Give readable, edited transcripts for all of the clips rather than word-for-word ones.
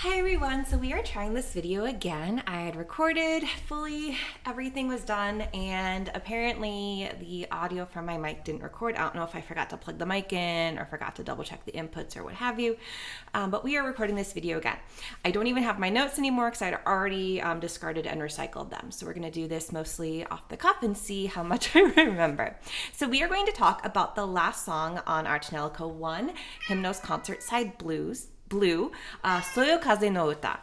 Hi everyone, so we are trying this video again. I had recorded fully, everything was done, and apparently the audio from my mic didn't record. I don't know if I forgot to plug the mic in or forgot to double check the inputs or what have you, but we are recording this video again. I don't even have my notes anymore because I'd already discarded and recycled them. So we're gonna do this mostly off the cuff and see how much I remember. So we are going to talk about the last song on our tonelico 1, Hymnnos Concert Side Blue, Soyokaze no Uta.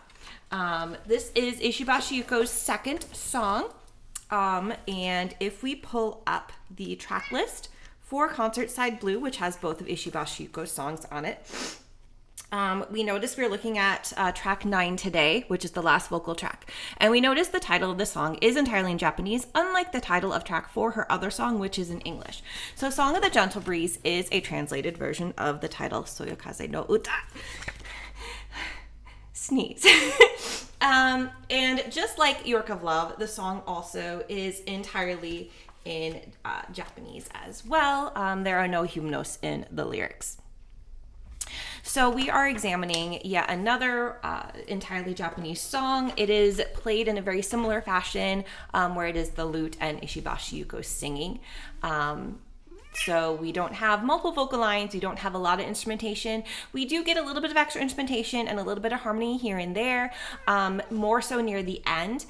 This is Ishibashi Yuuko's second song, and if we pull up the track list for Concert Side Blue, which has both of Ishibashi Yuuko's songs on it, we notice we're looking at track 9 today, which is the last vocal track. And we notice the title of the song is entirely in Japanese, unlike the title of track 4, her other song, which is in English. So Song of the Gentle Breeze is a translated version of the title Soyokaze no Uta. Sneeze. And just like York of Love, the song also is entirely in Japanese as well. There are no hymnnos in the lyrics. So we are examining yet another entirely Japanese song. It is played in a very similar fashion, where it is the lute and Ishibashi Yuuko singing. So we don't have multiple vocal lines, we don't have a lot of instrumentation. We do get a little bit of extra instrumentation and a little bit of harmony here and there, more so near the end.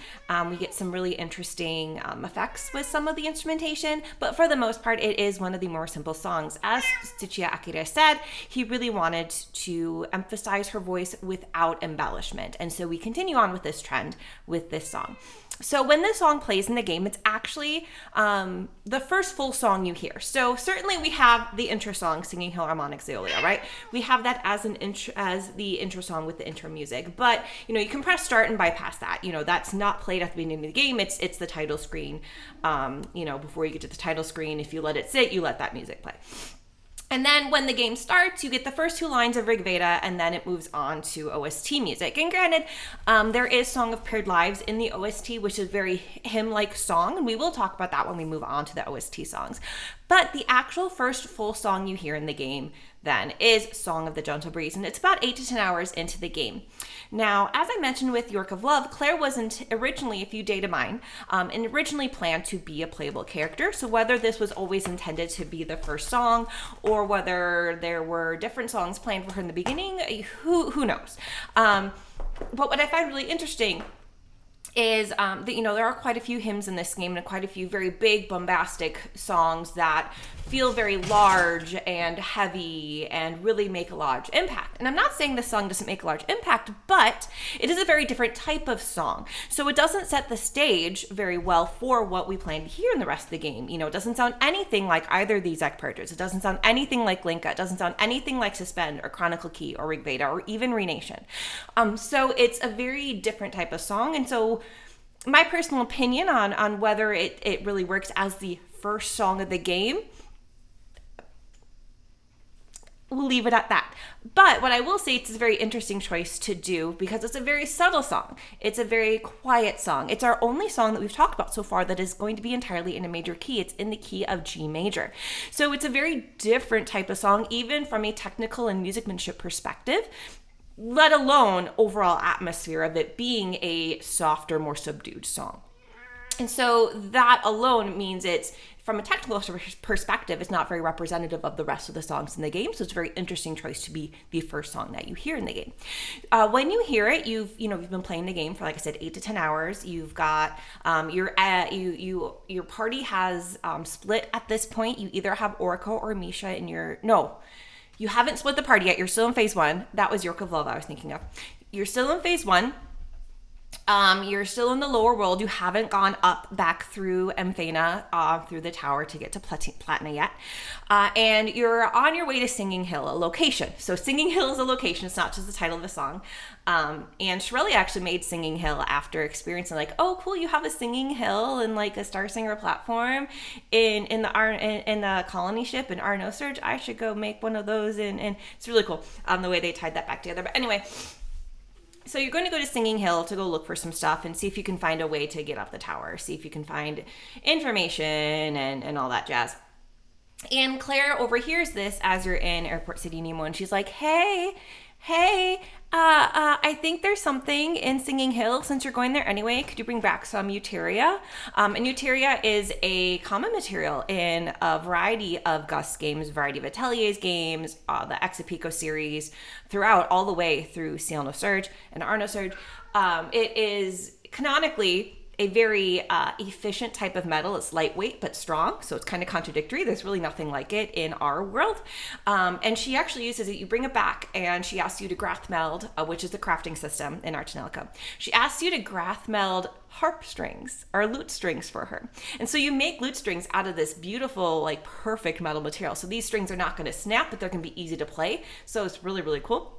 We get some really interesting effects with some of the instrumentation, but for the most part, it is one of the more simple songs. As Tsuchiya Akira said, he really wanted to emphasize her voice without embellishment, and so we continue on with this trend with this song. So when this song plays in the game, it's actually the first full song you hear. So certainly we have the intro song, Singing Hill Harmonic Zeolia, right? We have that as the intro song with the intro music. But you can press start and bypass that. That's not played at the beginning of the game. It's the title screen. Before you get to the title screen, if you let it sit, you let that music play. And then when the game starts, you get the first 2 lines of Rig Veda, and then it moves on to OST music. And granted, there is Song of Paired Lives in the OST, which is a very hymn-like song, and we will talk about that when we move on to the OST songs. But the actual first full song you hear in the game then is Song of the Gentle Breeze, and it's about 8 to 10 hours into the game. Now, as I mentioned with York of Love, Claire wasn't originally, if you data mine, and originally planned to be a playable character. So whether this was always intended to be the first song, or whether there were different songs planned for her in the beginning, who knows? But what I find really interesting is that there are quite a few hymns in this game and quite a few very big bombastic songs that feel very large and heavy and really make a large impact. And I'm not saying this song doesn't make a large impact, but it is a very different type of song. So it doesn't set the stage very well for what we plan to hear in the rest of the game. It doesn't sound anything like either of these Ekperters. It doesn't sound anything like Linka. It doesn't sound anything like Suspend or Chronicle Key or Rig Veda or even Renation. So it's a very different type of song. And so my personal opinion on whether it really works as the first song of the game, we'll leave it at that. But what I will say, it's a very interesting choice to do because it's a very subtle song. It's a very quiet song. It's our only song that we've talked about so far that is going to be entirely in a major key. It's in the key of G major. So it's a very different type of song, even from a technical and musicmanship perspective, let alone overall atmosphere of it being a softer, more subdued song. And so that alone means it's, from a technical perspective, it's not very representative of the rest of the songs in the game. So it's a very interesting choice to be the first song that you hear in the game. When you hear it, you've been playing the game for, like I said, 8 to 10 hours. You've got your party has split at this point. You either have Oriko or Misha in your you haven't split the party yet. You're still in phase 1. That was York of Love I was thinking of. You're still in phase 1. You're still in the lower world. You haven't gone up back through Emphana, through the tower to get to Platina yet. And you're on your way to Singing Hill, a location. So Singing Hill is a location. It's not just the title of the song. And Shirley actually made Singing Hill after experiencing oh, cool, you have a Singing Hill and a Star Singer platform in the colony ship in Arno Surge. I should go make one of those. And it's really cool the way they tied that back together. But anyway, so you're going to go to Singing Hill to go look for some stuff and see if you can find a way to get up the tower, see if you can find information and all that jazz. And Claire overhears this as you're in Airport City Nemo, and she's like, hey, I think there's something in Singing Hill. Since you're going there anyway, could you bring back some Euteria? And Euteria is a common material in a variety of Gus games, variety of Atelier's games, the Exapico series, throughout, all the way through Ciel no Surge and Arno Surge. It is canonically a very efficient type of metal. It's lightweight but strong, so it's kind of contradictory. There's really nothing like it in our world. And she actually uses it. You bring it back, and she asks you to Grathmeld, which is the crafting system in tonelico. She asks you to Grathmeld harp strings or lute strings for her. And so you make lute strings out of this beautiful, like perfect metal material. So these strings are not going to snap, but they're going to be easy to play. So it's really, really cool.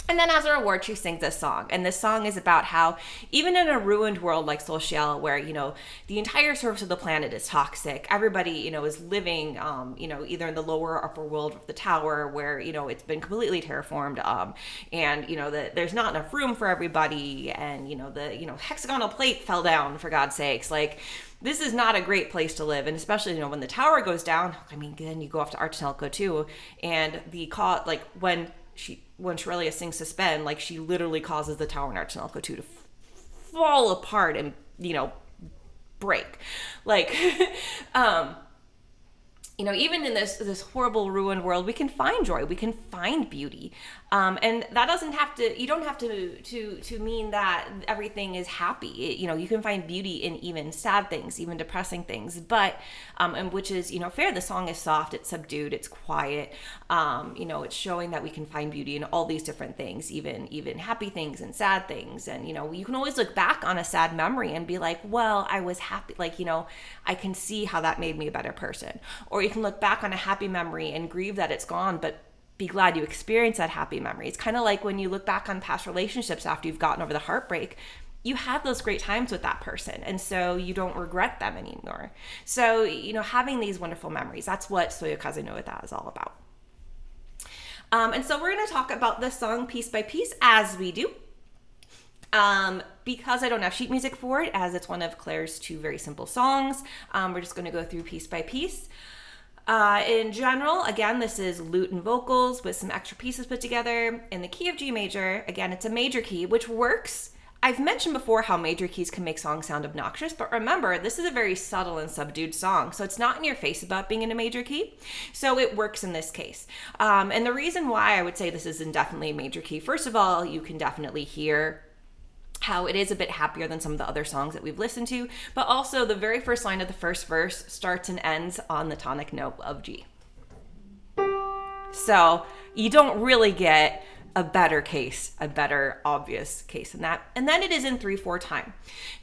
And then as a reward, she sings this song. And this song is about how even in a ruined world like Social, where, the entire surface of the planet is toxic, everybody, is living, either in the lower or upper world of the tower where, it's been completely terraformed. And, there's not enough room for everybody. And, the hexagonal plate fell down, for God's sakes. Like, this is not a great place to live. And especially, when the tower goes down, then you go off to tonelico too. And when Shrelia sings Suspend, like, she literally causes the tower in tonelico 2 to fall apart and, break. Like, even in this horrible ruined world, we can find joy, we can find beauty. And that doesn't have to, you don't have to mean that everything is happy. You can find beauty in even sad things, even depressing things, but, and which is, fair. The song is soft, it's subdued, it's quiet. It's showing that we can find beauty in all these different things, even happy things and sad things. And, you can always look back on a sad memory and be like, well, I was happy. Like, I can see how that made me a better person. Or you can look back on a happy memory and grieve that it's gone, but be glad you experienced that happy memory. It's kind of like when you look back on past relationships after you've gotten over the heartbreak, you had those great times with that person, and so you don't regret them anymore. So, having these wonderful memories, that's what Soyokaze no Uta is all about. And so we're going to talk about this song piece by piece, as we do. Because I don't have sheet music for it, as it's one of Claire's 2 very simple songs, we're just going to go through piece by piece. In general, again, this is lute and vocals with some extra pieces put together in the key of G major. Again, it's a major key, which works. I've mentioned before how major keys can make songs sound obnoxious, but remember, this is a very subtle and subdued song, so it's not in your face about being in a major key, so it works in this case. And the reason why I would say this is definitely a major key, first of all, you can definitely hear how it is a bit happier than some of the other songs that we've listened to, but also the very first line of the first verse starts and ends on the tonic note of G. So you don't really get a better obvious case than that. And then it is in 3/4 time.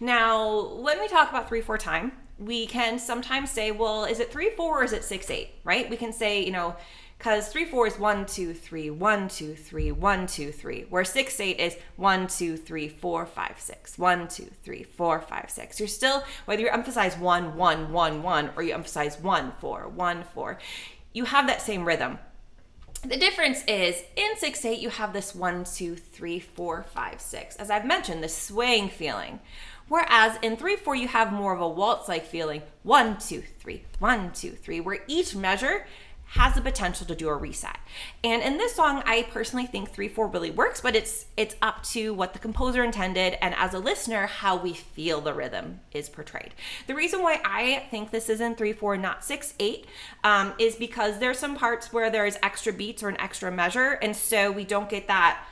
Now, when we talk about 3/4 time, we can sometimes say, well, is it 3/4 or is it 6/8, right? We can say, because 3/4 is 1, 2, 3, 1, 2, 3, 1, 2, 3, where 6/8 is 1, 2, 3, 4, 5, 6, 1, 2, 3, 4, 5, 6. You're still, whether you emphasize 1, 1, 1, 1, or you emphasize 1, 4, 1, 4, you have that same rhythm. The difference is in 6/8, you have this 1, 2, 3, 4, 5, 6. As I've mentioned, this swaying feeling. Whereas in 3/4, you have more of a waltz-like feeling. 1, 2, 3, 1, 2, 3, where each measure has the potential to do a reset. And in this song, I personally think 3/4 really works, but it's up to what the composer intended, and as a listener, how we feel the rhythm is portrayed. The reason why I think this is in 3/4, not 6/8, is because there's some parts where there's extra beats or an extra measure, and so we don't get that.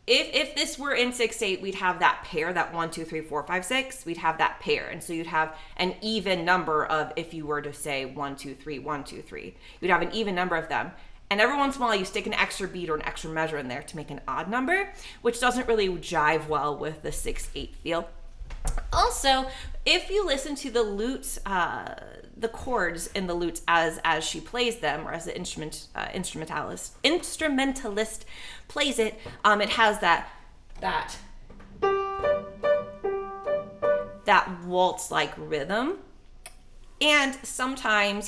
If this were in 6/8, we'd have that pair, that 1, 2, 3, 4, 5, 6. We'd have that pair. And so you'd have an even number of, if you were to say 1, 2, 3, 1, 2, 3, you'd have an even number of them. And every once in a while, you stick an extra beat or an extra measure in there to make an odd number, which doesn't really jive well with the 6/8 feel. Also, if you listen to the lutes, the chords in the lutes as she plays them, or as the instrumentalist plays it, it has that waltz-like rhythm. And sometimes,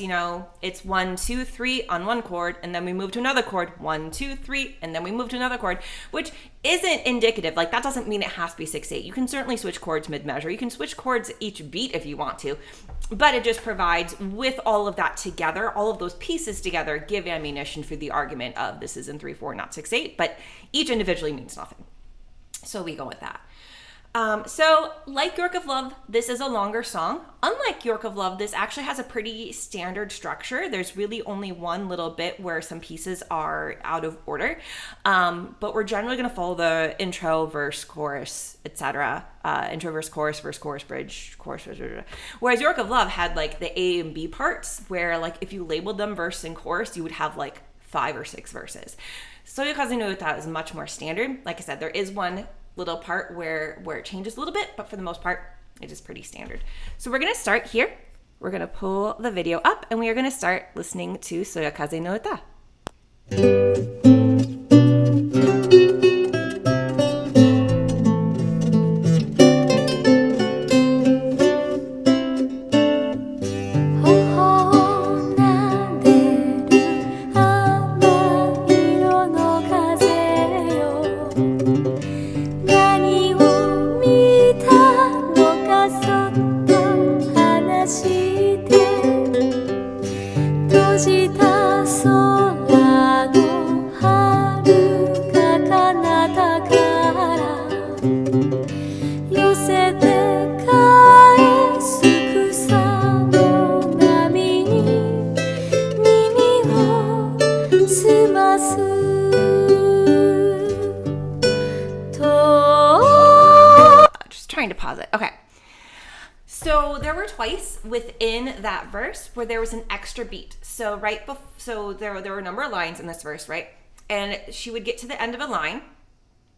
it's 1, 2, 3 on one chord, and then we move to another chord, 1, 2, 3, and then we move to another chord, which isn't indicative. Like, that doesn't mean it has to be 6, 8. You can certainly switch chords mid-measure. You can switch chords each beat if you want to, but it just provides, with all of that together, all of those pieces together, give ammunition for the argument of this is in 3, 4, not 6, 8, but each individually means nothing. So we go with that. So like York of Love, this is a longer song. Unlike York of Love, this actually has a pretty standard structure. There's really only one little bit where some pieces are out of order. But we're generally going to follow the intro, verse, chorus, etc. Intro, verse, chorus, bridge, chorus, bridge. Whereas York of Love had like the A and B parts where like if you labeled them verse and chorus, you would have like 5 or 6 verses. Soyokaze no Uta is much more standard. Like I said, there is one little part where it changes a little bit, but for the most part, it is pretty standard. So we're going to start here. We're going to pull the video up, and we are going to start listening to Soyokaze no Uta. 'Kay. So there were twice within that verse where there was an extra beat. So there were a number of lines in this verse, right? And she would get to the end of a line,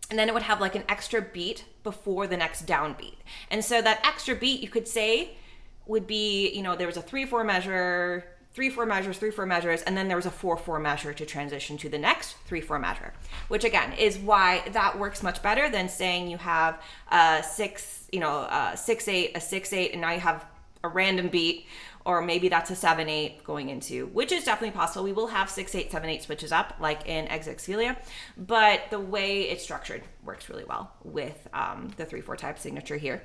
and then it would have like an extra beat before the next downbeat. And so that extra beat, you could say, would be, there was a 3/4 measure, 3/4 measures, 3/4 measures, and then there was a 4/4 measure to transition to the next 3/4 measure, which again is why that works much better than saying you have a 6/8, a 6/8, and now you have a random beat, or maybe that's a 7/8 going into, which is definitely possible. We will have 6/8, 7/8 switches up, like in Exexphilia, but the way it's structured works really well with the 3/4 type signature here.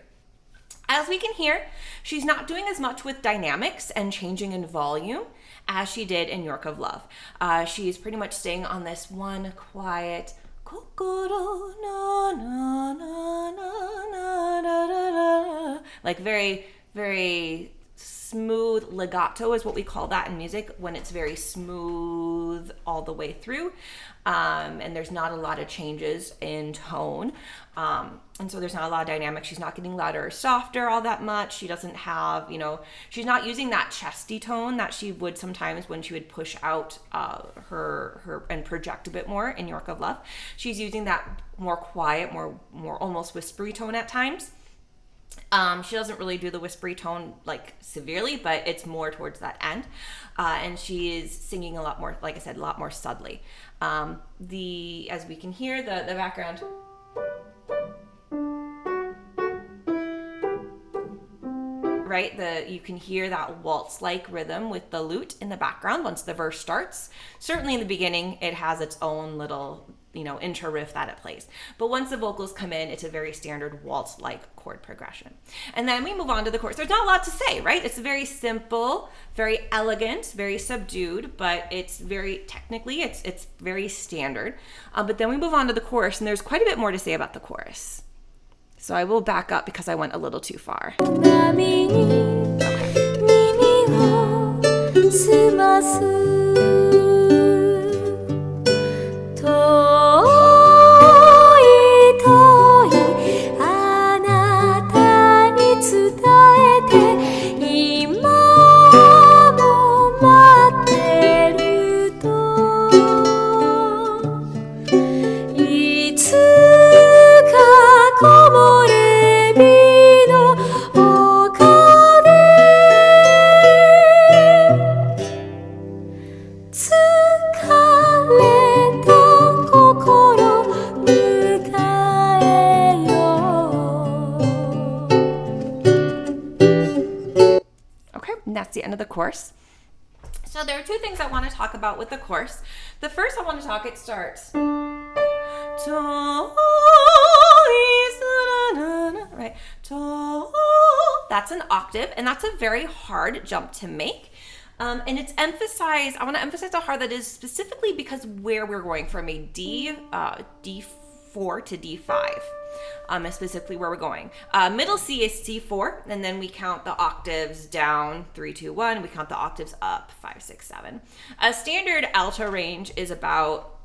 As we can hear, she's not doing as much with dynamics and changing in volume as she did in York of Love. She's pretty much staying on this one quiet kokoro na na na na na na na, like very, very smooth legato is what we call that in music, when it's very smooth all the way through, and there's not a lot of changes in tone, and so there's not a lot of dynamics. She's not getting louder or softer all that much. She doesn't have, she's not using that chesty tone that she would sometimes when she would push out her and project a bit more in York of Love. She's using that more quiet, more almost whispery tone at times. She doesn't really do the whispery tone like severely, but it's more towards that end. And she is singing a lot more, like I said, a lot more subtly. As we can hear the background, right? You can hear that waltz-like rhythm with the lute in the background once the verse starts. Certainly in the beginning, it has its own little, intro riff that it plays. But once the vocals come in, it's a very standard waltz-like chord progression. And then we move on to the chorus. There's not a lot to say, right? It's very simple, very elegant, very subdued, but it's very, technically, it's very standard. But then we move on to the chorus, and there's quite a bit more to say about the chorus. So I will back up because I went a little too far. the end of the course. So there are two things I want to talk about with the course. The first I want to talk, it starts. Right. That's an octave, and that's a very hard jump to make. And it's emphasized, I want to emphasize how hard that is specifically because where we're going from a D4 to D5. Is specifically where we're going. Middle C is C4, and then we count the octaves down 3, 2, 1. We count the octaves up 5, 6, 7. A standard alto range is about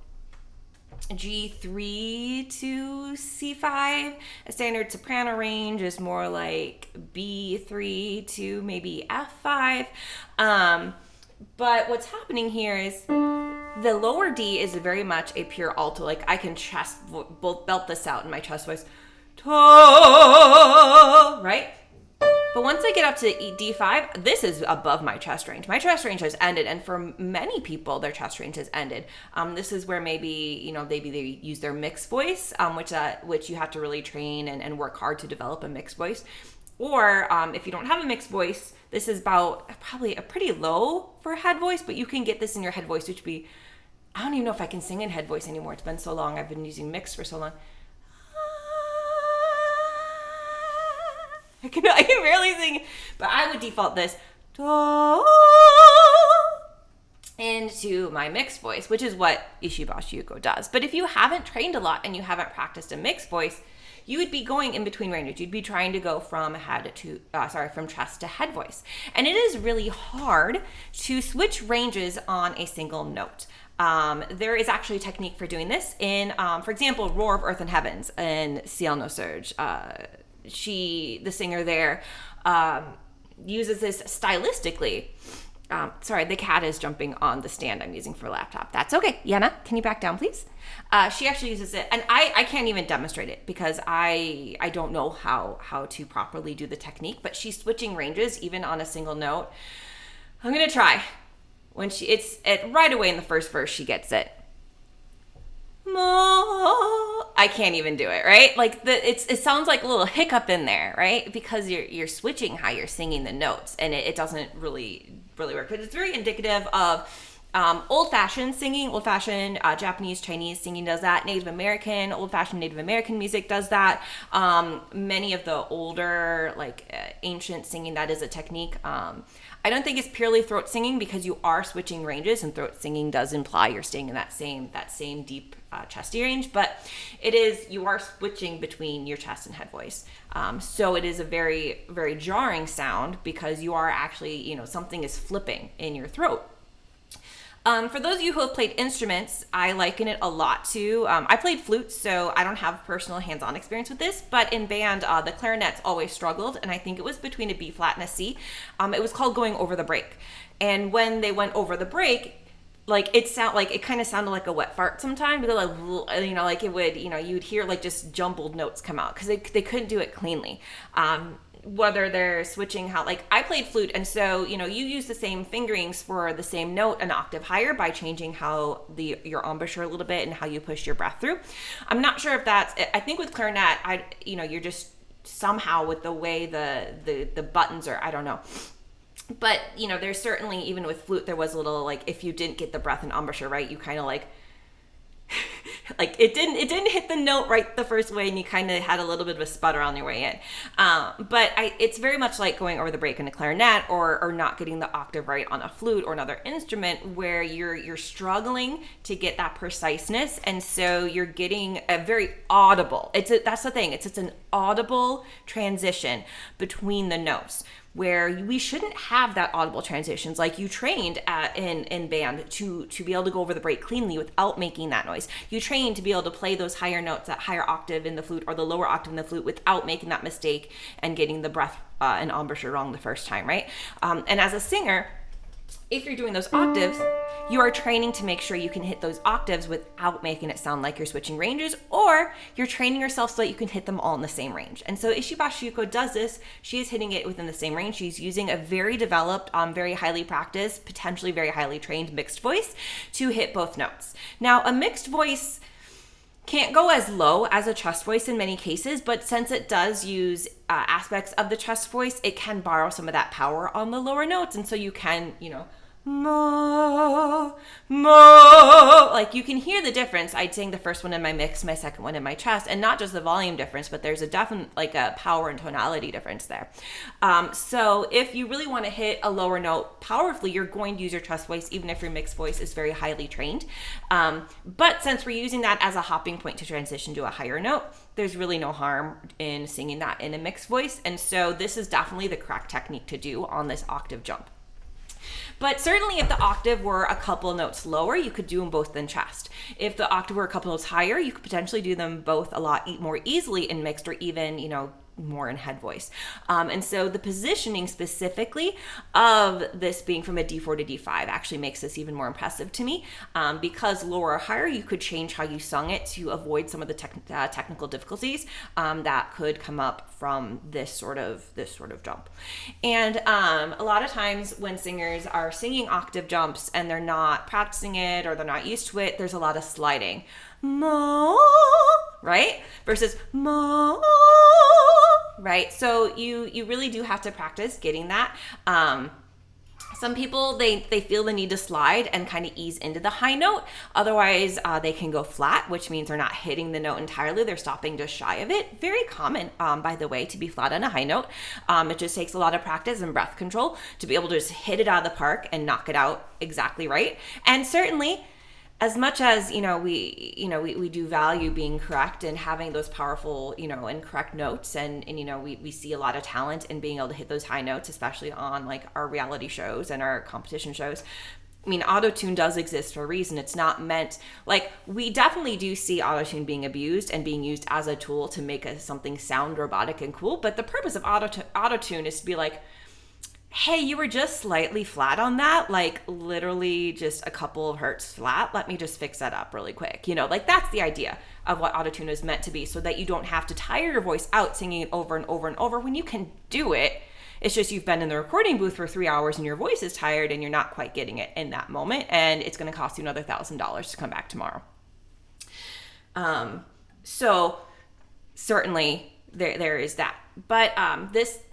G3 to C5. A standard soprano range is more like B3 to maybe F5. But what's happening here is the lower D is very much a pure alto. Like I can belt this out in my chest voice. Right? But once I get up to D5, this is above my chest range. My chest range has ended, and for many people, their chest range has ended. This is where maybe they use their mixed voice, which you have to really train and work hard to develop a mixed voice. Or if you don't have a mixed voice, this is about probably a pretty low for a head voice, but you can get this in your head voice, which would be, I don't even know if I can sing in head voice anymore. It's been so long. I've been using mixed for so long. I can barely sing, but I would default this into my mixed voice, which is what Ishibashi Yuuko does. But if you haven't trained a lot and you haven't practiced a mixed voice, you would be going in between ranges. You'd be trying to go from from chest to head voice. And it is really hard to switch ranges on a single note. There is actually a technique for doing this in, for example, Roar of Earth and Heavens in Ciel No Surge. The singer there, uses this stylistically. Sorry, the cat is jumping on the stand I'm using for a laptop. That's okay. Yana, can you back down, please? She actually uses it, and I can't even demonstrate it because I don't know how to properly do the technique, but she's switching ranges even on a single note. I'm going to try. When right away in the first verse, she gets it. I can't even do it, right? Like it sounds like a little hiccup in there, right? Because you're switching how you're singing the notes, and it doesn't really work. But it's very indicative of old-fashioned singing. Old-fashioned Japanese, Chinese singing does that. Old-fashioned Native American music does that. Many of the older, ancient singing, that is a technique. I don't think it's purely throat singing because you are switching ranges, and throat singing does imply you're staying in that same deep chesty range, but you are switching between your chest and head voice. So it is a very, very jarring sound because you are actually, something is flipping in your throat. For those of you who have played instruments, I liken it a lot to, I played flute, so I don't have personal hands-on experience with this, but in band, the clarinets always struggled, and I think it was between a B flat and a C. It was called going over the break. And when they went over the break, it kind of sounded like a wet fart sometimes, because it would, you'd hear just jumbled notes come out because they couldn't do it cleanly. Whether they're switching I played flute, and so you use the same fingerings for the same note an octave higher by changing how your embouchure a little bit and how you push your breath through. I'm not sure if that's, I think with clarinet, you're just somehow with the way the buttons are, I don't know. But there's certainly, even with flute, there was a little if you didn't get the breath and embouchure right, you kind of it didn't hit the note right the first way, and you kind of had a little bit of a sputter on your way in. But it's very much like going over the break in a clarinet, or not getting the octave right on a flute or another instrument, where you're struggling to get that preciseness, and so you're getting a very audible. That's the thing. It's an audible transition between the notes, where we shouldn't have that audible transitions. You trained in band to be able to go over the break cleanly without making that noise. You trained to be able to play those higher notes, that higher octave in the flute or the lower octave in the flute, without making that mistake and getting the breath and embouchure wrong the first time, right? And as a singer, if you're doing those octaves, you are training to make sure you can hit those octaves without making it sound like you're switching ranges, or you're training yourself so that you can hit them all in the same range. And so Ishibashi Yuuko does this. She is hitting it within the same range. She's using a very developed, very highly practiced, potentially very highly trained mixed voice to hit both notes. Now, a mixed voice Can't go as low as a chest voice in many cases, but since it does use aspects of the chest voice, it can borrow some of that power on the lower notes. And so you can, mo, mo, like you can hear the difference. I'd sing the first one in my mix, my second one in my chest, and not just the volume difference, but there's a definite like a power and tonality difference there. So if you really want to hit a lower note powerfully, you're going to use your chest voice, even if your mixed voice is very highly trained. But since we're using that as a hopping point to transition to a higher note, there's really no harm in singing that in a mixed voice. And so this is definitely the correct technique to do on this octave jump. But certainly if the octave were a couple notes lower, you could do them both in chest. If the octave were a couple notes higher, you could potentially do them both a lot more easily in mixed, or even, more in head voice. And so the positioning specifically of this being from a D4 to D5 actually makes this even more impressive to me, because lower or higher, you could change how you sung it to avoid some of the technical difficulties that could come up from this sort of jump. And a lot of times when singers are singing octave jumps and they're not practicing it or they're not used to it, there's a lot of sliding. Mo, right? Versus mo, right? So you really do have to practice getting that. Some people, they feel the need to slide and kind of ease into the high note. Otherwise, they can go flat, which means they're not hitting the note entirely. They're stopping just shy of it. Very common, by the way, to be flat on a high note. It just takes a lot of practice and breath control to be able to just hit it out of the park and knock it out exactly right. And certainly, as much as we do value being correct and having those powerful and correct notes, and we see a lot of talent in being able to hit those high notes, especially on like our reality shows and our competition shows. I mean, auto-tune does exist for a reason. It's not meant, like, we definitely do see auto-tune being abused and being used as a tool to make something sound robotic and cool, but the purpose of auto-tune is to be like, hey, you were just slightly flat on that, like literally just a couple of hertz flat. Let me just fix that up really quick. Like that's the idea of what autotune is meant to be, so that you don't have to tire your voice out singing it over and over and over when you can do it. It's just you've been in the recording booth for 3 hours and your voice is tired and you're not quite getting it in that moment, and it's going to cost you another $1,000 to come back tomorrow. So certainly there is that. But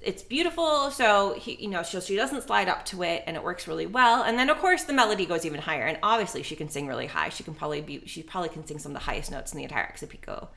it's beautiful. So she doesn't slide up to it, and it works really well. And then of course the melody goes even higher, and obviously she can sing really high. She probably can sing some of the highest notes in the entire Ex-Apico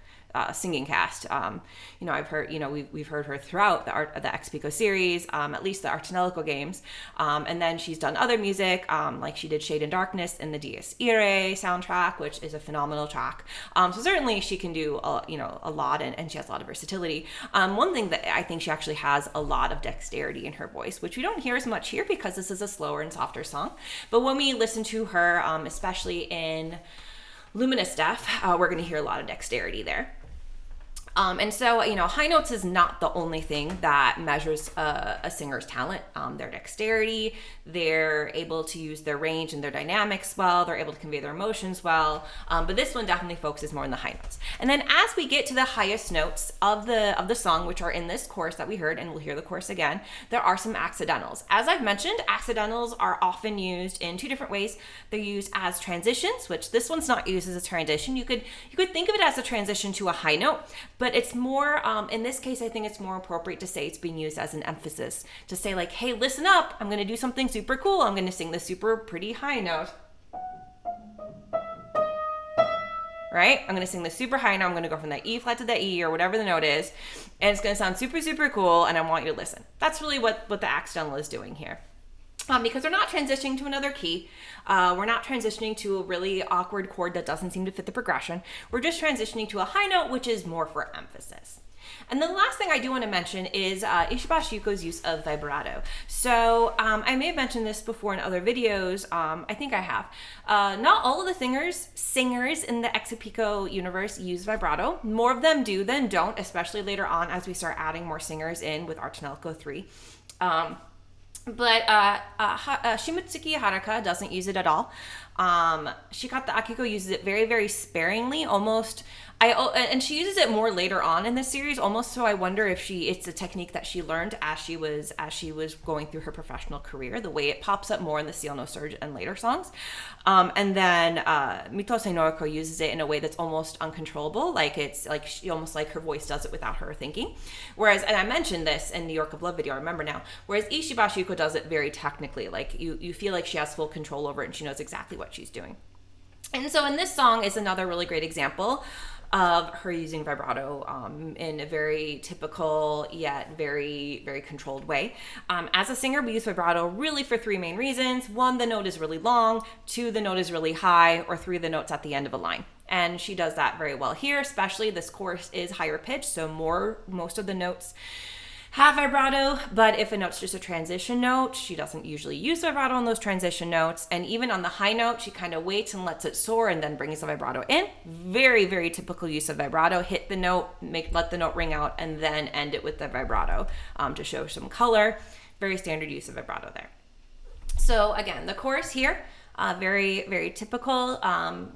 singing cast. I've heard, we've heard her throughout the Ex-Apico series, at least the tonelico games. And then she's done other music, like she did Shade and Darkness in the Dies Irae soundtrack, which is a phenomenal track. So certainly she can do, a lot, and she has a lot of versatility. One thing that I think she actually has a lot of dexterity in her voice, which we don't hear as much here because this is a slower and softer song. But when we listen to her, especially in Luminous Death, we're going to hear a lot of dexterity there. And so, high notes is not the only thing that measures a singer's talent. Their dexterity, they're able to use their range and their dynamics well, they're able to convey their emotions well, but this one definitely focuses more on the high notes. And then as we get to the highest notes of the song, which are in this chorus that we heard, and we'll hear the chorus again, there are some accidentals. As I've mentioned, accidentals are often used in two different ways. They're used as transitions, which this one's not used as a transition. You could think of it as a transition to a high note, but it's more, in this case, I think it's more appropriate to say it's being used as an emphasis, to say like, hey, listen up, I'm going to do something super cool. I'm going to sing the super pretty high note. Right? I'm going to sing the super high note. I'm going to go from that E flat to the E or whatever the note is. And it's going to sound super, super cool. And I want you to listen. That's really what the accidental is doing here. Because we're not transitioning to another key. We're not transitioning to a really awkward chord that doesn't seem to fit the progression. We're just transitioning to a high note, which is more for emphasis. And the last thing I do want to mention is Ishibashi Yuuko's use of vibrato. So I may have mentioned this before in other videos. I think I have. Not all of the singers in the Ex-Apico universe use vibrato. More of them do than don't, especially later on as we start adding more singers in with our tonelico 3. But Shimotsuki Haruka doesn't use it at all. Shikata Akiko uses it very, very sparingly, almost And she uses it more later on in the series, almost. So I wonder if it's a technique that she learned as she was going through her professional career. The way it pops up more in the Seal No Surge and later songs, and then Mitose Noriko uses it in a way that's almost uncontrollable, like it's like she almost like her voice does it without her thinking. Whereas, and I mentioned this in the York of Love video, I remember now. Whereas Ishibashi Yuuko does it very technically, like you feel like she has full control over it and she knows exactly what she's doing. And so in this song is another really great example of her using vibrato in a very typical yet very, very controlled way. As a singer, we use vibrato really for three main reasons. One, the note is really long. Two, the note is really high. Or three, the note's at the end of a line. And she does that very well here, especially this chorus is higher pitched, so most of the notes have vibrato, but if a note's just a transition note, she doesn't usually use vibrato on those transition notes. And even on the high note, she kind of waits and lets it soar and then brings the vibrato in. Very, very typical use of vibrato. Hit the note, let the note ring out, and then end it with the vibrato to show some color. Very standard use of vibrato there. So again, the chorus here, very, very typical.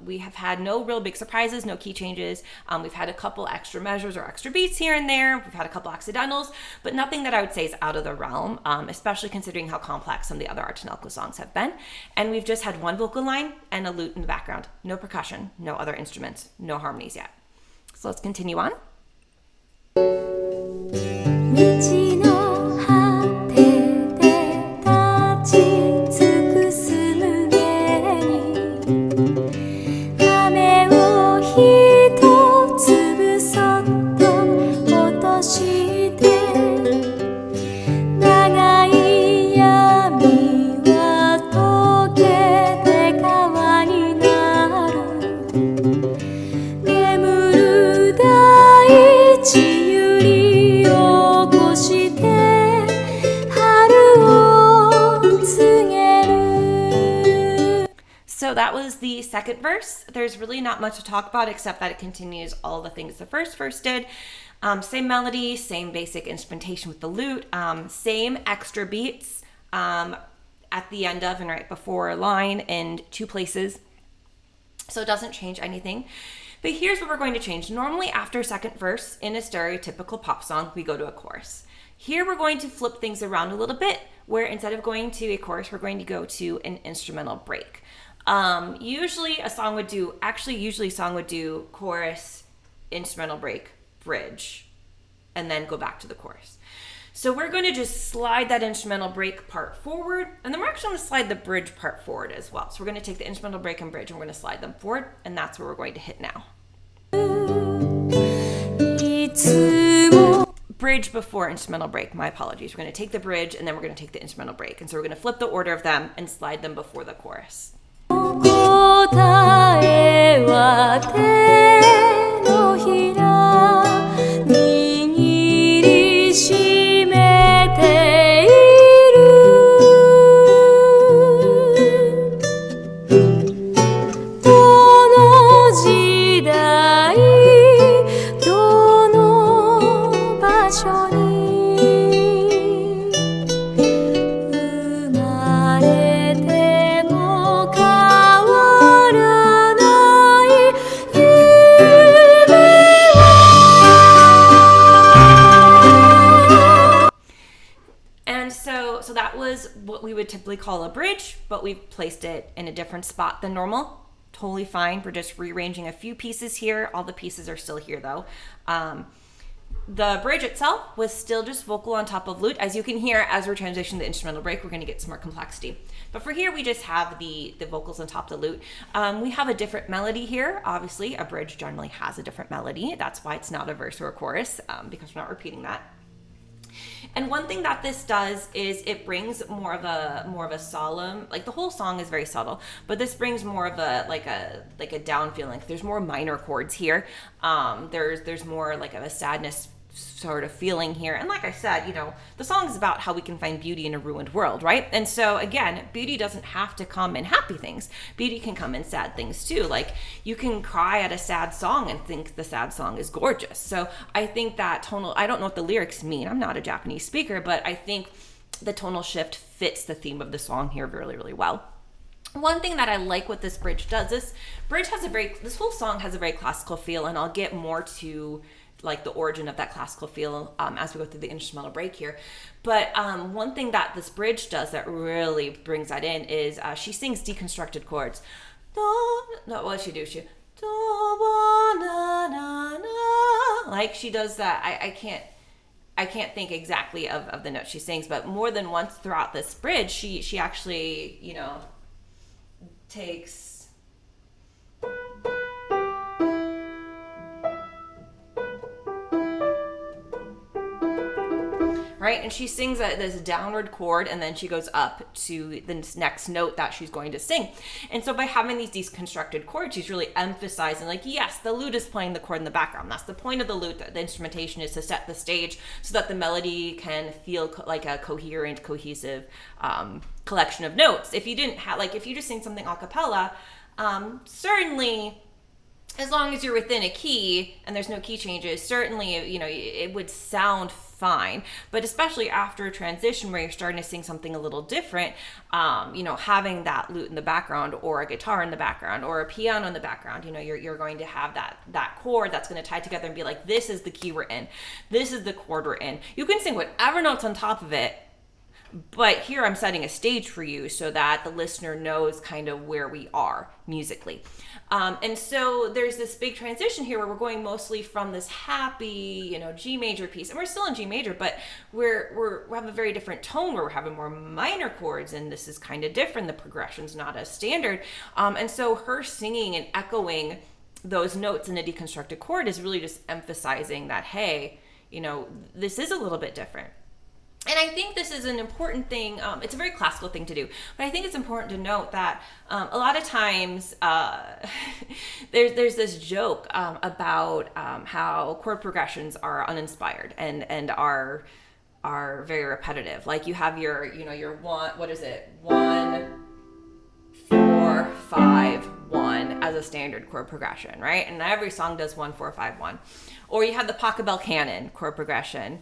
We have had no real big surprises, no key changes. We've had a couple extra measures or extra beats here and there. We've had a couple accidentals, but nothing that I would say is out of the realm, especially considering how complex some of the other tonelico songs have been. And we've just had one vocal line and a lute in the background. No percussion, no other instruments, no harmonies yet. So let's continue on. 地ゆり起こして春を告げる So that was the second verse. There's really not much to talk about except that it continues all the things the first verse did. Same melody, same basic instrumentation with the lute, same extra beats at the end of and right before a line in two places. So it doesn't change anything. But here's what we're going to change. Normally after second verse in a stereotypical pop song, we go to a chorus. Here we're going to flip things around a little bit, where instead of going to a chorus, we're going to go to an instrumental break. Usually a song would do chorus, instrumental break, bridge, and then go back to the chorus. So we're going to just slide that instrumental break part forward, and then we're actually going to slide the bridge part forward as well. So we're going to take the instrumental break and bridge, and we're going to slide them forward, and that's where we're going to hit now. Bridge before instrumental break, my apologies. We're going to take the bridge, and then we're going to take the instrumental break. And so we're going to flip the order of them and slide them before the chorus. 答えは手のひら握りしめているどの時代どの場所に生まれても変わらない夢は And so that was what we would typically call a bridge, but we've placed it in a different spot than normal. Totally fine. We're just rearranging a few pieces here. All the pieces are still here though. The bridge itself was still just vocal on top of lute. As you can hear, as we're transitioning the instrumental break, we're going to get some more complexity. But for here, we just have the vocals on top of the lute. We have a different melody here. Obviously, a bridge generally has a different melody. That's why it's not a verse or a chorus, because we're not repeating that. And one thing that this does is it brings more of a solemn, like the whole song is very subtle, but this brings more of a down feeling. There's more minor chords here. There's more like of a sadness sort of feeling here. And like I said, the song is about how we can find beauty in a ruined world, right? And so again, beauty doesn't have to come in happy things. Beauty can come in sad things too. Like you can cry at a sad song and think the sad song is gorgeous. So I think that tonal, I don't know what the lyrics mean. I'm not a Japanese speaker, but I think the tonal shift fits the theme of the song here really, really well. One thing that I like what this bridge does, this whole song has a very classical feel, and I'll get more to like the origin of that classical feel as we go through the instrumental break here. But one thing that this bridge does that really brings that in is she sings deconstructed chords. No, what does she do? Like she does that. I can't think exactly of the notes she sings, but more than once throughout this bridge, she actually, takes right, and she sings this downward chord, and then she goes up to the next note that she's going to sing. And so by having these deconstructed chords, she's really emphasizing, like, yes, the lute is playing the chord in the background. That's the point of the lute. The instrumentation is to set the stage so that the melody can feel like a coherent, cohesive collection of notes. If you didn't have, like, if you just sing something a cappella, certainly, as long as you're within a key and there's no key changes, certainly, it would sound fine. But especially after a transition where you're starting to sing something a little different, having that lute in the background or a guitar in the background or a piano in the background, you're going to have that chord that's going to tie together and be like, this is the key we're in. This is the chord we're in. You can sing whatever notes on top of it, but here I'm setting a stage for you so that the listener knows kind of where we are musically. And so there's this big transition here where we're going mostly from this happy, G major piece, and we're still in G major, but we have a very different tone where we're having more minor chords, and this is kind of different. The progression's not as standard. And so her singing and echoing those notes in a deconstructed chord is really just emphasizing that, hey, this is a little bit different. And I think this is an important thing. It's a very classical thing to do, but I think it's important to note that a lot of times there's this joke about how chord progressions are uninspired and are very repetitive. Like you have your one, what is it? 1, 4, 5, 1 as a standard chord progression, right? And every song does 1, 4, 5, 1. Or you have the Pachelbel canon chord progression.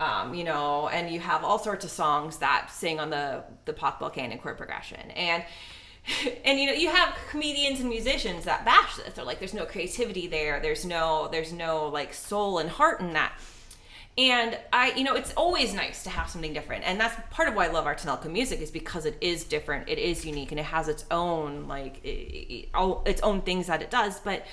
And you have all sorts of songs that sing on the Pachelbel canon chord progression. And you have comedians and musicians that bash this. They're like, there's no creativity there. There's no like soul and heart in that. And it's always nice to have something different. And that's part of why I love our tonelico music, is because it is different. It is unique, and it has its own, its own things that it does. But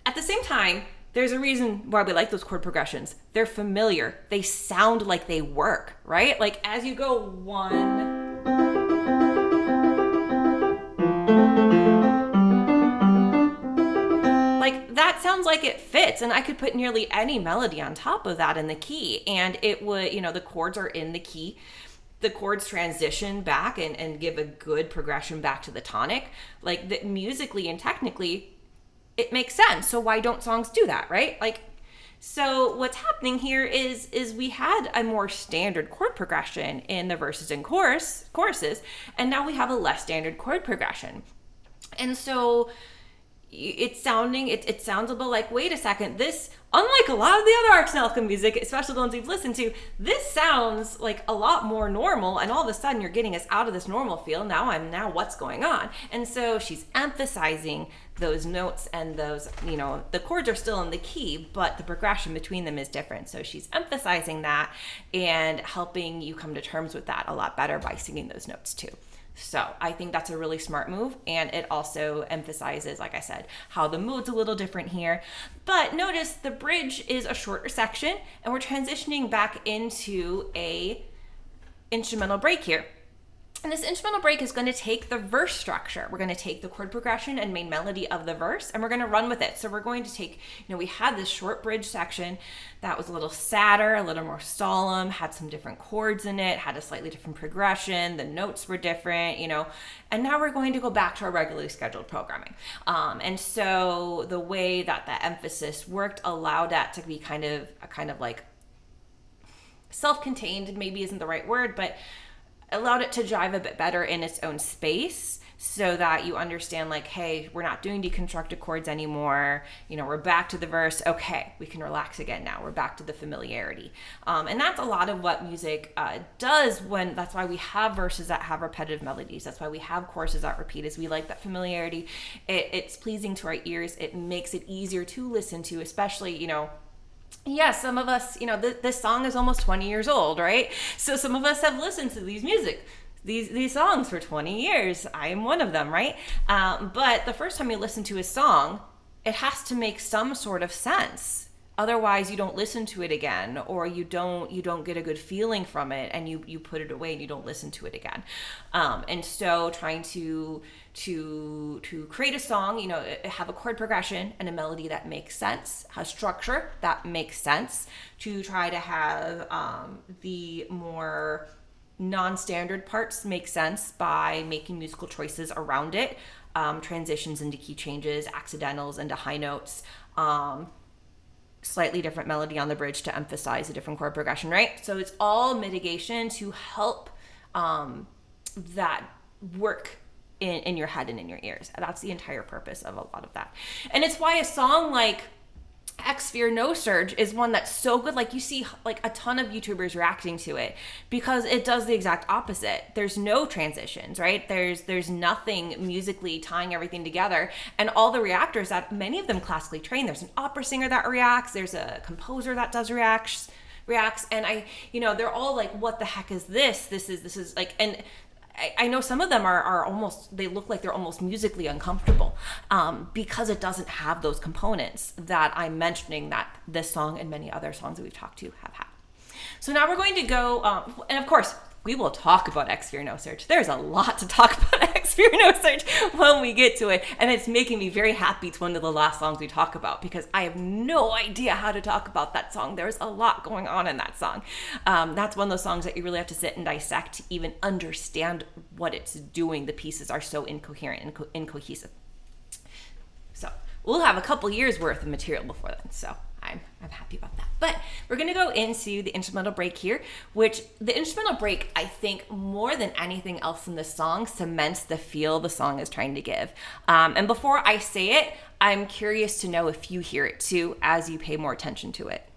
at the same time, there's a reason why we like those chord progressions. They're familiar. They sound like they work, right? Like as you go 1, like that sounds like it fits, and I could put nearly any melody on top of that in the key, and it would, the chords are in the key. The chords transition back and give a good progression back to the tonic. Like that musically and technically, it makes sense. So why don't songs do that, right? So what's happening here is we had a more standard chord progression in the verses and choruses, and now we have a less standard chord progression. And so it sounds a bit like, wait a second, this, unlike a lot of the other tonelico music, especially the ones we've listened to, this sounds like a lot more normal, and all of a sudden you're getting us out of this normal feel. Now what's going on? And so she's emphasizing those notes, and those, the chords are still in the key, but the progression between them is different. So she's emphasizing that and helping you come to terms with that a lot better by singing those notes too. So I think that's a really smart move, and it also emphasizes, like I said, how the mood's a little different here. But notice the bridge is a shorter section, and we're transitioning back into a instrumental break here. And this instrumental break is going to take the verse structure. We're going to take the chord progression and main melody of the verse, and we're going to run with it. So we're going to take, we had this short bridge section that was a little sadder, a little more solemn, had some different chords in it, had a slightly different progression, the notes were different, and now we're going to go back to our regularly scheduled programming. And so the way that the emphasis worked allowed that to be kind of like self-contained, maybe isn't the right word, but allowed it to jive a bit better in its own space, so that you understand, like, hey, we're not doing deconstructed chords anymore. We're back to the verse. Okay, we can relax again now. We're back to the familiarity. And that's a lot of what music does that's why we have verses that have repetitive melodies. That's why we have choruses that repeat, is we like that familiarity. It's pleasing to our ears. It makes it easier to listen to, especially, some of us, this song is almost 20 years old, right? So some of us have listened to these songs for 20 years. I am one of them, right? But the first time you listen to a song, it has to make some sort of sense. Otherwise, you don't listen to it again, or you don't get a good feeling from it, and you put it away and you don't listen to it again. And so trying to create a song, have a chord progression and a melody that makes sense, has structure that makes sense, to try to have the more non-standard parts make sense by making musical choices around it, transitions into key changes, accidentals into high notes, slightly different melody on the bridge to emphasize a different chord progression, right? So it's all mitigation to help that work in your head and in your ears. That's the entire purpose of a lot of that. And it's why a song like X Fear No Surge is one that's so good. Like, you see like a ton of YouTubers reacting to it because it does the exact opposite. There's no transitions, right? There's nothing musically tying everything together. And all the reactors, that many of them classically trained, there's an opera singer that reacts, there's a composer that does reacts, and they're all like, what the heck is this? This is like, and I know some of them are almost, they look like they're almost musically uncomfortable because it doesn't have those components that I'm mentioning that this song and many other songs that we've talked to have had. So now we're going to go, and of course, we will talk about X Fear No Surge. There's a lot to talk about X Fear No Surge when we get to it, and it's making me very happy. It's one of the last songs we talk about because I have no idea how to talk about that song. There's a lot going on in that song. That's one of those songs that you really have to sit and dissect to even understand what it's doing. The pieces are so incoherent and incohesive. So we'll have a couple years worth of material before then. So I'm happy about that. But we're going to go into the instrumental break here, which the instrumental break, I think, more than anything else in this song, cements the feel the song is trying to give. And before I say it, I'm curious to know if you hear it too as you pay more attention to it.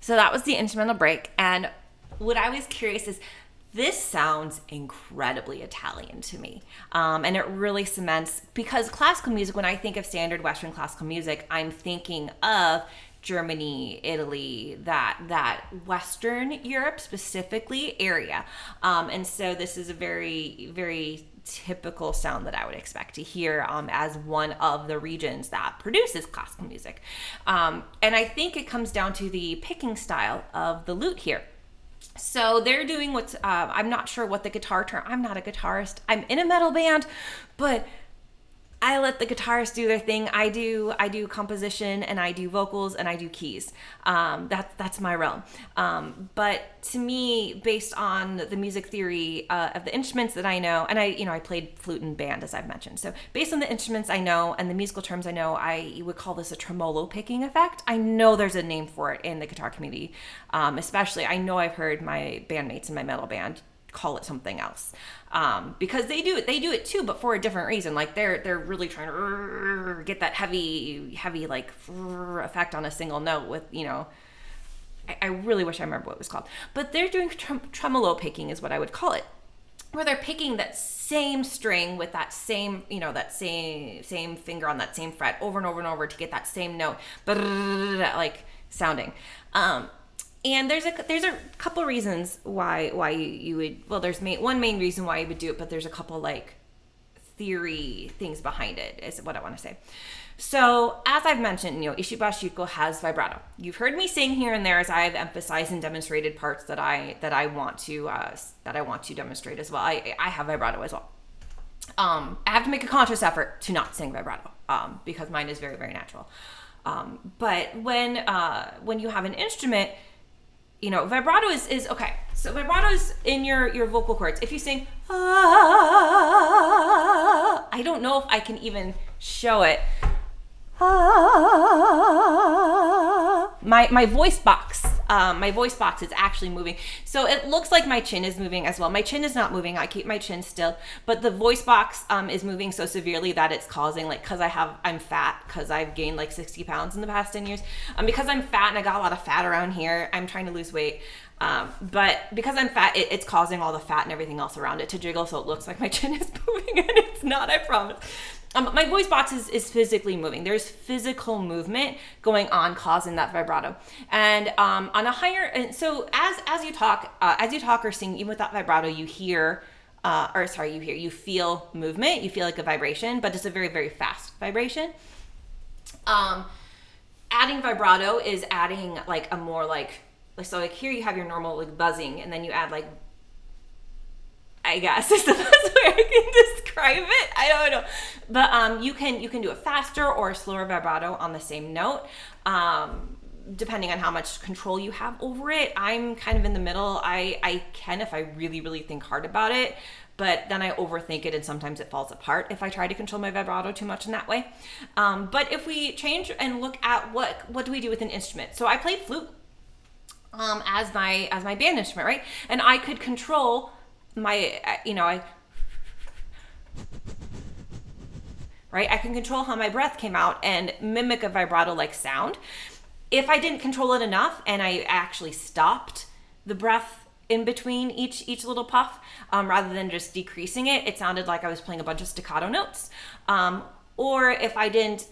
So that was the instrumental break. And what I was curious is, this sounds incredibly Italian to me. And it really cements, because classical music, when I think of standard Western classical music, I'm thinking of Germany, Italy, that Western Europe specifically area. And so this is a very, very typical sound that I would expect to hear as one of the regions that produces classical music. And I think it comes down to the picking style of the lute here. So they're doing what's, I'm not sure what the guitar term, I'm not a guitarist. I'm in a metal band, but I let the guitarists do their thing. I do composition, and I do vocals, and I do keys. That's my realm. But to me, based on the music theory of the instruments that I know, and I played flute in band, as I've mentioned. So based on the instruments I know and the musical terms I know, I would call this a tremolo picking effect. I know there's a name for it in the guitar community, especially. I know I've heard my bandmates in my metal band call it something else, because they do it too, but for a different reason. Like they're really trying to get that heavy like effect on a single note with, I really wish I remember what it was called, but they're doing tremolo picking is what I would call it, where they're picking that same string with that same, that same finger on that same fret over and over and over to get that same note, but like sounding. And there's a couple reasons why you would, well, there's one main reason why you would do it, but there's a couple like theory things behind it is what I want to say. So as I've mentioned, Ishibashi Yuuko has vibrato. You've heard me sing here and there as I've emphasized and demonstrated parts that I want to demonstrate as well. I have vibrato as well. I have to make a conscious effort to not sing vibrato because mine is very, very natural. But when you have an instrument, vibrato is okay. So vibrato is in your vocal cords. If you sing, I don't know if I can even show it. My voice box. My voice box is actually moving. So it looks like my chin is moving as well. My chin is not moving. I keep my chin still. But the voice box is moving so severely that it's causing, because I'm fat, because I've gained like 60 pounds in the past 10 years. Because I'm fat and I got a lot of fat around here. I'm trying to lose weight. But because I'm fat, it's causing all the fat and everything else around it to jiggle. So it looks like my chin is moving and it's not, I promise. My voice box is physically moving. There's physical movement going on causing that vibrato. And on a higher, and so as you talk or sing, even without vibrato, you feel movement. You feel like a vibration, but it's a very, very fast vibration. Adding vibrato is adding like a more so here you have your normal like buzzing, and then you add like, I guess is the best way I can describe it. I don't know. But you can do a faster or a slower vibrato on the same note, depending on how much control you have over it. I'm kind of in the middle. I can if I really, really think hard about it, but then I overthink it and sometimes it falls apart if I try to control my vibrato too much in that way. But if we change and look at what do we do with an instrument? So I played flute as my band instrument, right? And I could control I can control how my breath came out and mimic a vibrato like sound. If I didn't control it enough and I actually stopped the breath in between each little puff, rather than just decreasing it, it sounded like I was playing a bunch of staccato notes. Or if I didn't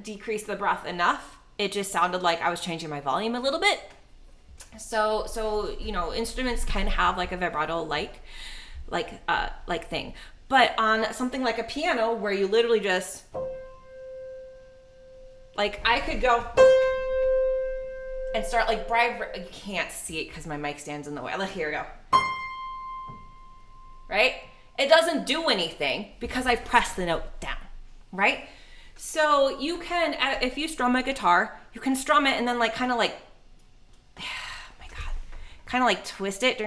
decrease the breath enough, it just sounded like I was changing my volume a little bit. So instruments can have like a vibrato like thing, but on something like a piano where you literally just like, I could go and start like you can't see it because my mic stands in the way. Here we go. Right? It doesn't do anything because I've pressed the note down. Right? So you can, if you strum a guitar, you can strum it and then kind of twist it,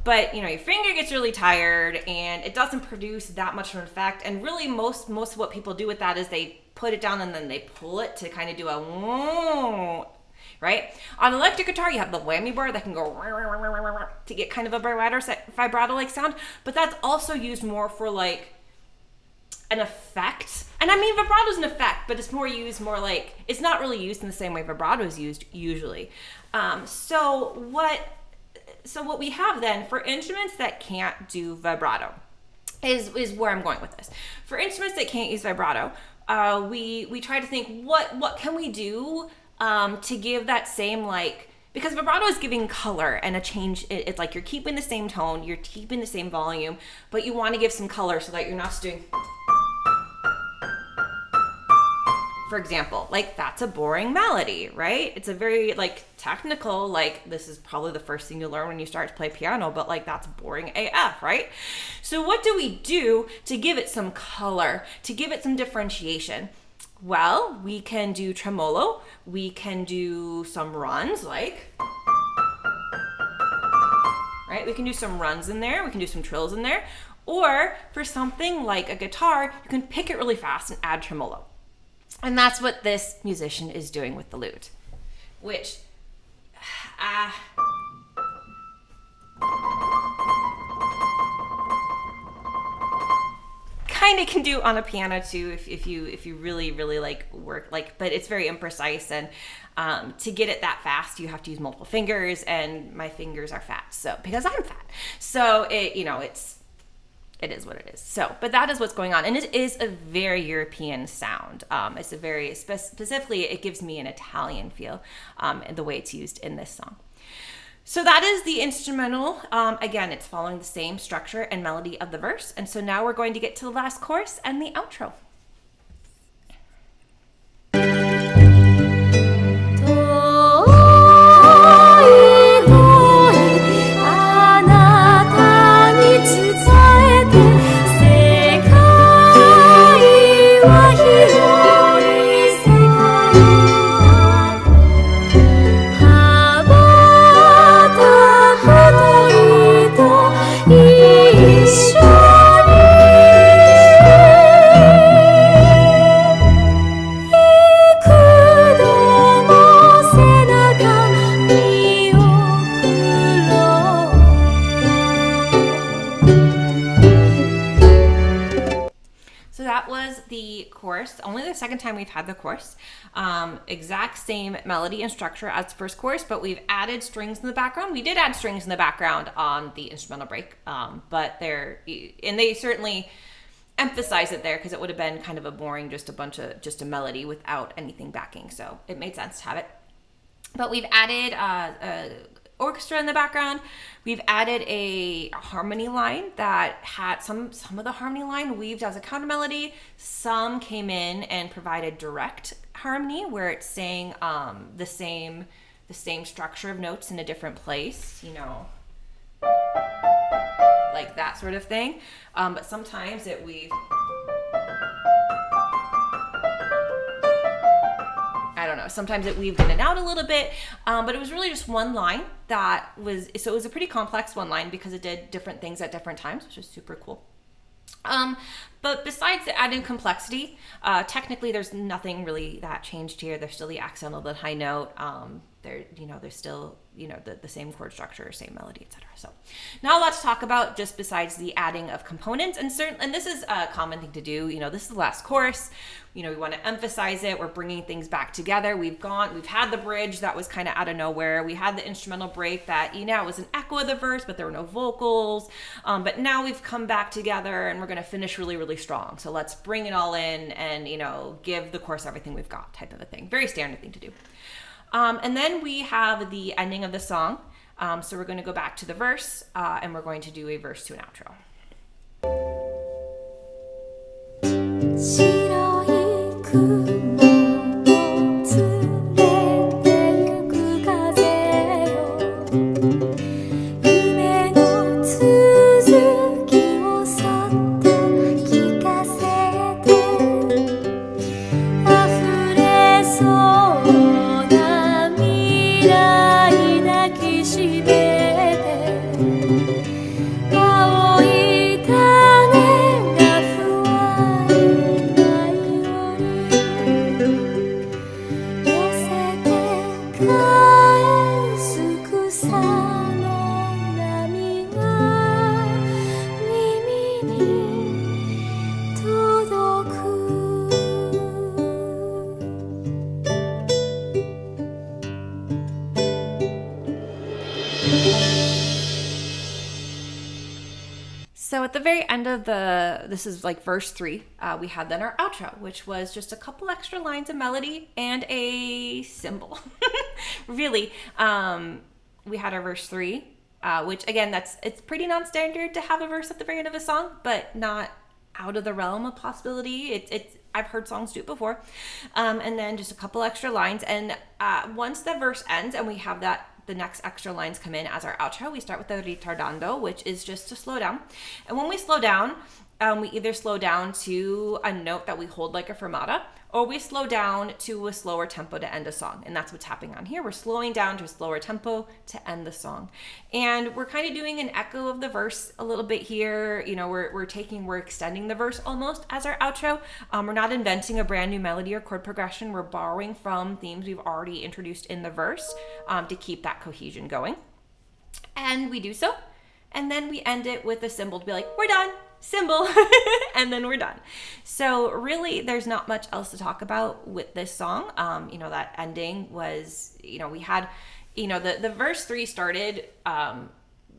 but your finger gets really tired and it doesn't produce that much of an effect. And really most of what people do with that is they put it down and then they pull it to kind of do a right? On electric guitar, you have the whammy bar that can go to get kind of a vibrato like sound, but that's also used more for like an effect. And I mean, vibrato is an effect, but it's it's not really used in the same way vibrato is used usually. So what we have then for instruments that can't do vibrato is where I'm going with this. For instruments that can't use vibrato, we try to think what can we do to give that same because vibrato is giving color and a change. It's like you're keeping the same tone, you're keeping the same volume, but you want to give some color so that you're not just doing, for example, that's a boring melody, right? It's a very technical, this is probably the first thing you learn when you start to play piano, but that's boring AF, right? So what do we do to give it some color, to give it some differentiation? Well, we can do tremolo, we can do some runs, right? We can do some runs in there, we can do some trills in there, or for something like a guitar, you can pick it really fast and add tremolo. And that's what this musician is doing with the lute, which kind of can do on a piano too if you really work but it's very imprecise, and to get it that fast you have to use multiple fingers, and my fingers are fat, so because I'm fat, so it is what it is. So, but that is what's going on. And it is a very European sound. It's a very, specifically, it gives me an Italian feel, the way it's used in this song. So that is the instrumental. Again, it's following the same structure and melody of the verse. And so now we're going to get to the last chorus and the outro. 'So that was the chorus, only the second time we've had the chorus. Exact same melody and structure as the first chorus, but we've added strings in the background. We did add strings in the background on the instrumental break, but they certainly emphasize it there because it would have been kind of a boring, just a melody without anything backing. So it made sense to have it. But we've added orchestra in the background. We've added a harmony line that had some of the harmony line weaved as a counter melody. Some came in and provided direct harmony where it's saying the same structure of notes in a different place, like that sort of thing. But sometimes it weaved. I don't know. Sometimes it weaved in and out a little bit, but it was really just one line so it was a pretty complex one line because it did different things at different times, which is super cool. But besides the added complexity, technically there's nothing really that changed here. There's still the accent of the high note. There's still, the same chord structure, same melody, etc. So not a lot to talk about just besides the adding of components. And this is a common thing to do. This is the last chorus. We want to emphasize it. We're bringing things back together. We've had the bridge that was kind of out of nowhere. We had the instrumental break that, it was an echo of the verse, but there were no vocals. But now we've come back together and we're going to finish really, really strong. So let's bring it all in and, give the chorus everything we've got type of a thing. Very standard thing to do. And then we have the ending of the song. So we're going to go back to the verse and we're going to do a verse to an outro. 白い雲を連れてゆく風よ夢の続きをそっと聞かせて溢れそうな未来抱きしめて青い種がふわり舞い降り寄せて返す草の波が耳に届くSo at the very end of this is like verse 3, we had then our outro, which was just a couple extra lines of melody and a cymbal. Really, we had our verse 3, which again, it's pretty non-standard to have a verse at the very end of a song, but not out of the realm of possibility. I've heard songs do it before. And then just a couple extra lines. And once the verse ends and we have the next extra lines come in as our outro, we start with the ritardando, which is just to slow down. And when we slow down, we either slow down to a note that we hold like a fermata, or we slow down to a slower tempo to end a song. And that's what's happening on here. We're slowing down to a slower tempo to end the song. And we're kind of doing an echo of the verse a little bit here. We're extending the verse almost as our outro. We're not inventing a brand new melody or chord progression. We're borrowing from themes we've already introduced in the verse to keep that cohesion going. And we do so. And then we end it with a cymbal to be like, we're done. Cymbal, and then we're done. So really there's not much else to talk about with this song. That ending was, we had, the verse 3 started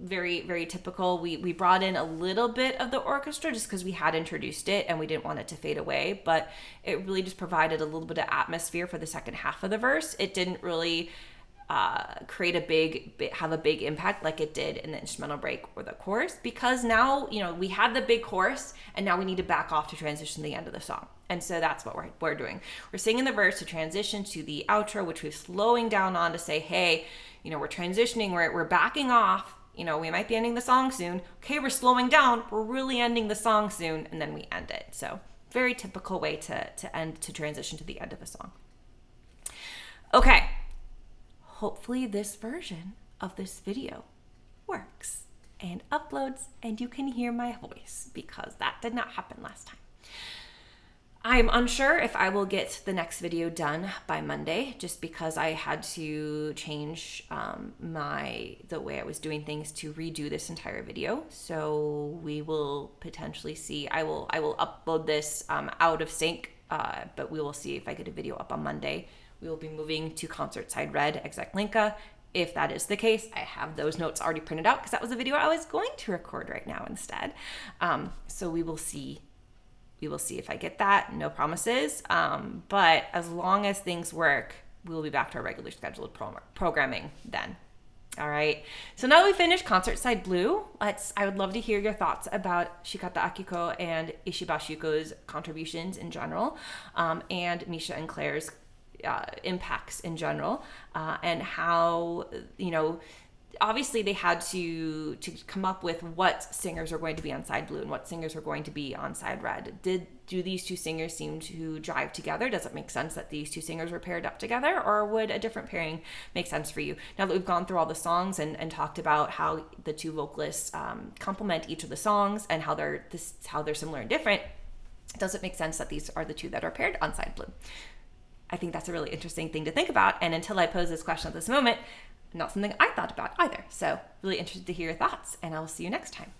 very, very typical. We brought in a little bit of the orchestra just because we had introduced it and we didn't want it to fade away, but it really just provided a little bit of atmosphere for the second half of the verse. It didn't really create have a big impact like it did in the instrumental break or the chorus, because now, we had the big chorus and now we need to back off to transition to the end of the song. And so that's what we're doing. We're singing the verse to transition to the outro, which we're slowing down on to say, hey, we're transitioning, we're backing off, we might be ending the song soon. Okay, we're slowing down, we're really ending the song soon, and then we end it. So very typical way to transition to the end of a song. Okay. Hopefully this version of this video works and uploads and you can hear my voice, because that did not happen last time. I'm unsure if I will get the next video done by Monday, just because I had to change the way I was doing things to redo this entire video. So we will potentially see. I will upload this out of sync, but we will see if I get a video up on Monday. We will be moving to Concert Side Red, Exec Linka. If that is the case, I have those notes already printed out, because that was a video I was going to record right now instead. So we will see. We will see if I get that. No promises. But as long as things work, we will be back to our regular scheduled programming then. All right. So now we finished Concert Side Blue. I would love to hear your thoughts about Shikata Akiko and Ishibashi Yuuko's contributions in general, and Misha and Claire's impacts in general, and how, obviously they had to come up with what singers are going to be on side blue and what singers are going to be on side red. Do these two singers seem to jive together? Does it make sense that these two singers were paired up together, or would a different pairing make sense for you? Now that we've gone through all the songs and talked about how the two vocalists complement each of the songs and how they're similar and different, does it make sense that these are the two that are paired on side blue? I think that's a really interesting thing to think about. And until I pose this question at this moment, not something I thought about either. So really interested to hear your thoughts, and I will see you next time.